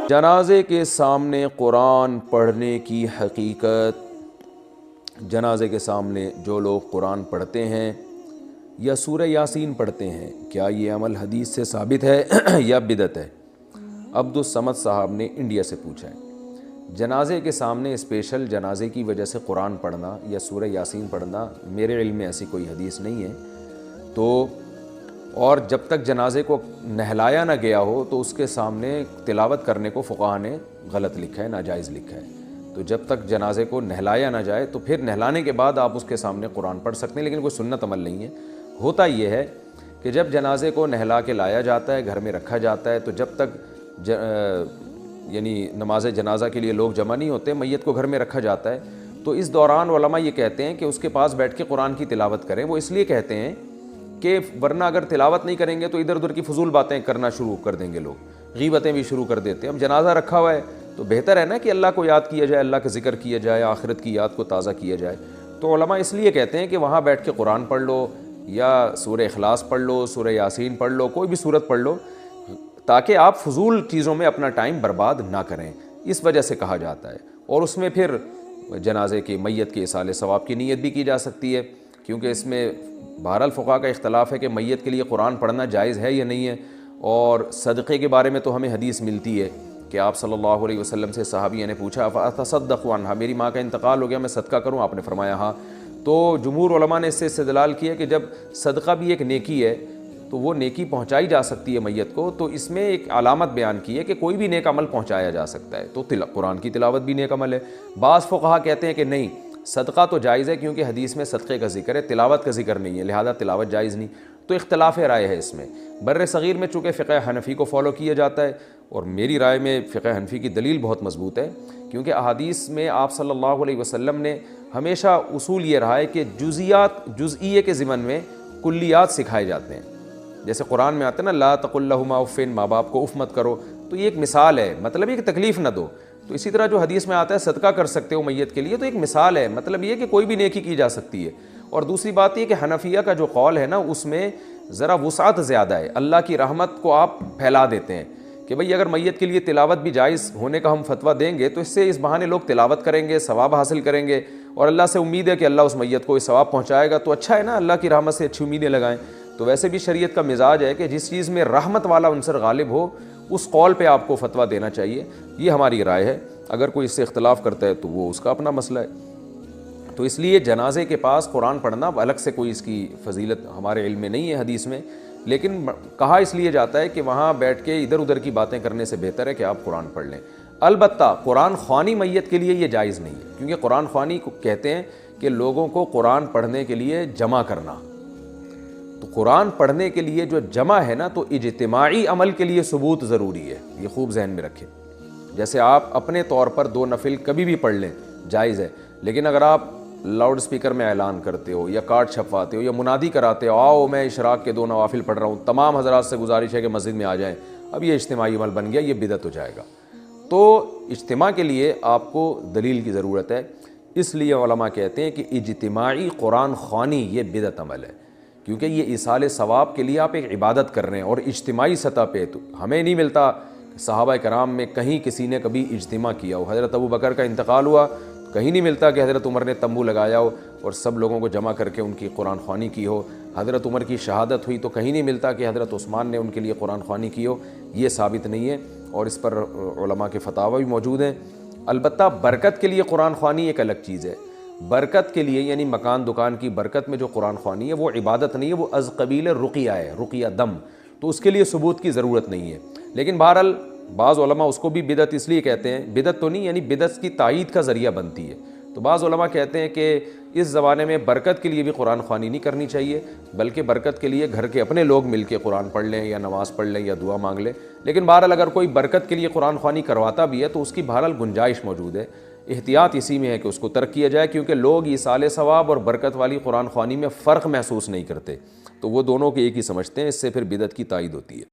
جنازے کے سامنے قرآن پڑھنے کی حقیقت، جنازے کے سامنے جو لوگ قرآن پڑھتے ہیں یا سورہ یاسین پڑھتے ہیں، کیا یہ عمل حدیث سے ثابت ہے یا بدعت ہے؟ عبدالصمد صاحب نے انڈیا سے پوچھا ہے۔ جنازے کے سامنے اسپیشل جنازے کی وجہ سے قرآن پڑھنا یا سورہ یاسین پڑھنا میرے علم میں ایسی کوئی حدیث نہیں ہے، تو اور جب تک جنازے کو نہلایا نہ گیا ہو تو اس کے سامنے تلاوت کرنے کو فقہا نے غلط لکھا ہے، ناجائز لکھا ہے۔ تو جب تک جنازے کو نہلایا نہ جائے تو پھر نہلانے کے بعد آپ اس کے سامنے قرآن پڑھ سکتے ہیں، لیکن کوئی سنت عمل نہیں ہے۔ ہوتا یہ ہے کہ جب جنازے کو نہلا کے لایا جاتا ہے، گھر میں رکھا جاتا ہے، تو جب تک یعنی نماز جنازہ کے لیے لوگ جمع نہیں ہوتے، میت کو گھر میں رکھا جاتا ہے، تو اس دوران علماء یہ کہتے ہیں کہ اس کے پاس بیٹھ کے قرآن کی تلاوت کریں۔ وہ اس لیے کہتے ہیں کہ ورنہ اگر تلاوت نہیں کریں گے تو ادھر ادھر کی فضول باتیں کرنا شروع کر دیں گے، لوگ غیبتیں بھی شروع کر دیتے ہیں۔ اب جنازہ رکھا ہوا ہے تو بہتر ہے نا کہ اللہ کو یاد کیا جائے، اللہ کا ذکر کیا جائے، آخرت کی یاد کو تازہ کیا جائے۔ تو علماء اس لیے کہتے ہیں کہ وہاں بیٹھ کے قرآن پڑھ لو یا سورہ اخلاص پڑھ لو، سورہ یاسین پڑھ لو، کوئی بھی سورت پڑھ لو، تاکہ آپ فضول چیزوں میں اپنا ٹائم برباد نہ کریں، اس وجہ سے کہا جاتا ہے۔ اور اس میں پھر جنازے کے میت کے ایصال ثواب کی نیت بھی کی جا سکتی ہے، کیونکہ اس میں بہرحال فقہا کا اختلاف ہے کہ میت کے لیے قرآن پڑھنا جائز ہے یا نہیں ہے۔ اور صدقے کے بارے میں تو ہمیں حدیث ملتی ہے کہ آپ صلی اللہ علیہ وسلم سے صحابیہ نے پوچھا فاتصدق عنہا، میری ماں کا انتقال ہو گیا، میں صدقہ کروں؟ آپ نے فرمایا ہاں۔ تو جمہور علماء نے اس سے استدلال کیا کہ جب صدقہ بھی ایک نیکی ہے تو وہ نیکی پہنچائی جا سکتی ہے میت کو، تو اس میں ایک علامت بیان کی ہے کہ کوئی بھی نیک عمل پہنچایا جا سکتا ہے، تو قرآن کی تلاوت بھی نیک عمل ہے۔ بعض فقہا کہتے ہیں کہ نہیں، صدقہ تو جائز ہے کیونکہ حدیث میں صدقے کا ذکر ہے، تلاوت کا ذکر نہیں ہے، لہذا تلاوت جائز نہیں۔ تو اختلاف رائے ہے اس میں۔ بر صغیر میں چونکہ فقہ حنفی کو فالو کیا جاتا ہے، اور میری رائے میں فقہ حنفی کی دلیل بہت مضبوط ہے، کیونکہ احادیث میں آپ صلی اللہ علیہ وسلم نے ہمیشہ اصول یہ رہا ہے کہ جزئیے کے ضمن میں کلیات سکھائے جاتے ہیں۔ جیسے قرآن میں آتا ہے نا لا تقل لہما اف، ماں باپ کو اف مت کرو، تو یہ ایک مثال ہے، مطلب یہ کہ تکلیف نہ دو۔ تو اسی طرح جو حدیث میں آتا ہے صدقہ کر سکتے ہو میت کے لیے، تو ایک مثال ہے، مطلب یہ کہ کوئی بھی نیکی کی جا سکتی ہے۔ اور دوسری بات یہ کہ حنفیہ کا جو قول ہے نا، اس میں ذرا وسعت زیادہ ہے، اللہ کی رحمت کو آپ پھیلا دیتے ہیں کہ بھئی اگر میت کے لیے تلاوت بھی جائز ہونے کا ہم فتویٰ دیں گے تو اس بہانے لوگ تلاوت کریں گے، ثواب حاصل کریں گے، اور اللہ سے امید ہے کہ اللہ اس میت کو ثواب پہنچائے گا، تو اچھا ہے نا، اللہ کی رحمت سے اچھی امیدیں لگائیں۔ تو ویسے بھی شریعت کا مزاج ہے کہ جس چیز میں رحمت والا عنصر غالب ہو اس قول پہ آپ کو فتویٰ دینا چاہیے، یہ ہماری رائے ہے۔ اگر کوئی اس سے اختلاف کرتا ہے تو وہ اس کا اپنا مسئلہ ہے۔ تو اس لیے جنازے کے پاس قرآن پڑھنا الگ سے کوئی اس کی فضیلت ہمارے علم میں نہیں ہے حدیث میں، لیکن کہا اس لیے جاتا ہے کہ وہاں بیٹھ کے ادھر ادھر کی باتیں کرنے سے بہتر ہے کہ آپ قرآن پڑھ لیں۔ البتہ قرآن خوانی میت کے لیے یہ جائز نہیں ہے، کیونکہ قرآن خوانی کو کہتے ہیں کہ لوگوں کو قرآن پڑھنے کے لیے جمع کرنا۔ تو قرآن پڑھنے کے لیے جو جمع ہے نا، تو اجتماعی عمل کے لیے ثبوت ضروری ہے، یہ خوب ذہن میں رکھیں۔ جیسے آپ اپنے طور پر 2 نفل کبھی بھی پڑھ لیں، جائز ہے، لیکن اگر آپ لاؤڈ سپیکر میں اعلان کرتے ہو یا کارڈ چھپواتے ہو یا منادی کراتے ہو آؤ میں اشراق کے 2 نوافل پڑھ رہا ہوں، تمام حضرات سے گزارش ہے کہ مسجد میں آ جائیں، اب یہ اجتماعی عمل بن گیا، یہ بدعت ہو جائے گا۔ تو اجتماع کے لیے آپ کو دلیل کی ضرورت ہے، اس لیے علماء کہتے ہیں کہ اجتماعی قرآن خوانی یہ بدعت عمل ہے، کیونکہ یہ ایصال ثواب کے لیے آپ ایک عبادت کر رہے ہیں، اور اجتماعی سطح پہ تو ہمیں نہیں ملتا صحابہ کرام میں کہیں کسی نے کبھی اجتماع کیا ہو۔ حضرت ابو بکر کا انتقال ہوا، کہیں نہیں ملتا کہ حضرت عمر نے تمبو لگایا ہو اور سب لوگوں کو جمع کر کے ان کی قرآن خوانی کی ہو۔ حضرت عمر کی شہادت ہوئی تو کہیں نہیں ملتا کہ حضرت عثمان نے ان کے لیے قرآن خوانی کی ہو، یہ ثابت نہیں ہے، اور اس پر علماء کے فتاوی بھی موجود ہیں۔ البتہ برکت کے لیے قرآن خوانی ایک الگ چیز ہے۔ برکت کے لیے یعنی مکان دکان کی برکت میں جو قرآن خوانی ہے وہ عبادت نہیں ہے، وہ از قبیل رقیہ ہے، رقیہ دم، تو اس کے لیے ثبوت کی ضرورت نہیں ہے۔ لیکن بہرحال بعض علماء اس کو بھی بدعت اس لیے کہتے ہیں، بدعت تو نہیں، یعنی بدعت کی تائید کا ذریعہ بنتی ہے۔ تو بعض علماء کہتے ہیں کہ اس زمانے میں برکت کے لیے بھی قرآن خوانی نہیں کرنی چاہیے، بلکہ برکت کے لیے گھر کے اپنے لوگ مل کے قرآن پڑھ لیں یا نماز پڑھ لیں یا دعا مانگ لیں۔ لیکن بہرحال اگر کوئی برکت کے لیے قرآن خوانی کرواتا بھی ہے تو اس کی بہرحال گنجائش موجود ہے۔ احتیاط اسی میں ہے کہ اس کو ترک کیا جائے، کیونکہ لوگ ایصال ثواب اور برکت والی قرآن خوانی میں فرق محسوس نہیں کرتے، تو وہ دونوں کے ایک ہی سمجھتے ہیں، اس سے پھر بدعت کی تائید ہوتی ہے۔